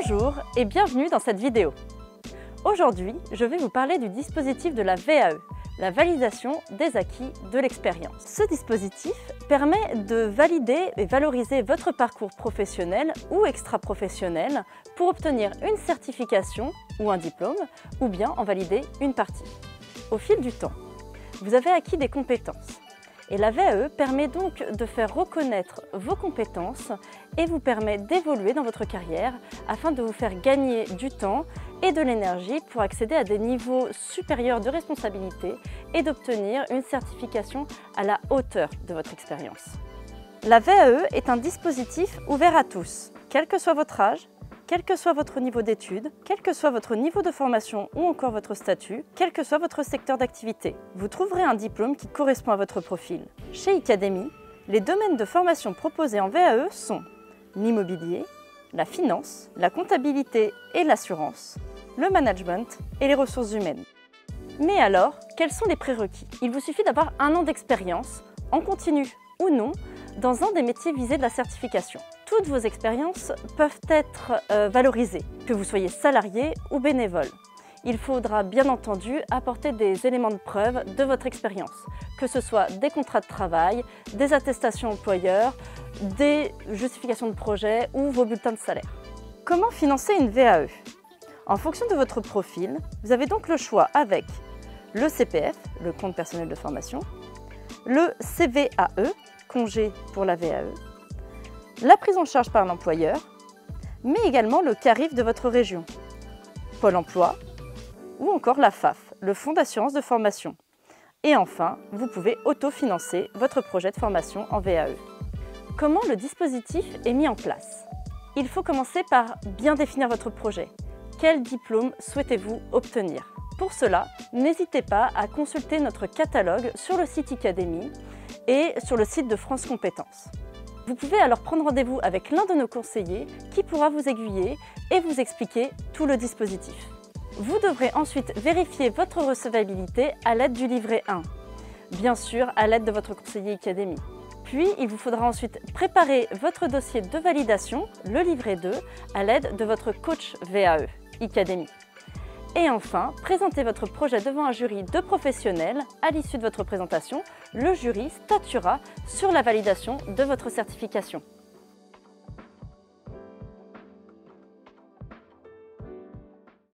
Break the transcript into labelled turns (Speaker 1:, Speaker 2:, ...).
Speaker 1: Bonjour et bienvenue dans cette vidéo. Aujourd'hui, je vais vous parler du dispositif de la VAE, la validation des acquis de l'expérience. Ce dispositif permet de valider et valoriser votre parcours professionnel ou extra-professionnel pour obtenir une certification ou un diplôme, ou bien en valider une partie. Au fil du temps, vous avez acquis des compétences. Et la VAE permet donc de faire reconnaître vos compétences et vous permet d'évoluer dans votre carrière afin de vous faire gagner du temps et de l'énergie pour accéder à des niveaux supérieurs de responsabilité et d'obtenir une certification à la hauteur de votre expérience. La VAE est un dispositif ouvert à tous, quel que soit votre âge, quel que soit votre niveau d'études, quel que soit votre niveau de formation ou encore votre statut, quel que soit votre secteur d'activité. Vous trouverez un diplôme qui correspond à votre profil. Chez Icademy, les domaines de formation proposés en VAE sont l'immobilier, la finance, la comptabilité et l'assurance, le management et les ressources humaines. Mais alors, quels sont les prérequis? Il vous suffit d'avoir 1 an d'expérience, en continu ou non, dans un des métiers visés de la certification. Toutes vos expériences peuvent être valorisées, que vous soyez salarié ou bénévole. Il faudra bien entendu apporter des éléments de preuve de votre expérience, que ce soit des contrats de travail, des attestations employeurs, des justifications de projet ou vos bulletins de salaire. Comment financer une VAE? En fonction de votre profil, vous avez donc le choix avec le CPF, le compte personnel de formation, le CVAE, congé pour la VAE, la prise en charge par l'employeur, mais également le CARIF de votre région, Pôle emploi ou encore la FAF, le Fonds d'assurance de formation. Et enfin, vous pouvez autofinancer votre projet de formation en VAE. Comment le dispositif est mis en place? Il faut commencer par bien définir votre projet. Quel diplôme souhaitez-vous obtenir? Pour cela, n'hésitez pas à consulter notre catalogue sur le site Icademy et sur le site de France Compétences. Vous pouvez alors prendre rendez-vous avec l'un de nos conseillers qui pourra vous aiguiller et vous expliquer tout le dispositif. Vous devrez ensuite vérifier votre recevabilité à l'aide du livret 1, bien sûr à l'aide de votre conseiller Icademy. Puis, il vous faudra ensuite préparer votre dossier de validation, le livret 2, à l'aide de votre coach VAE Icademy. Et enfin, présentez votre projet devant un jury de professionnels. À l'issue de votre présentation, le jury statuera sur la validation de votre certification.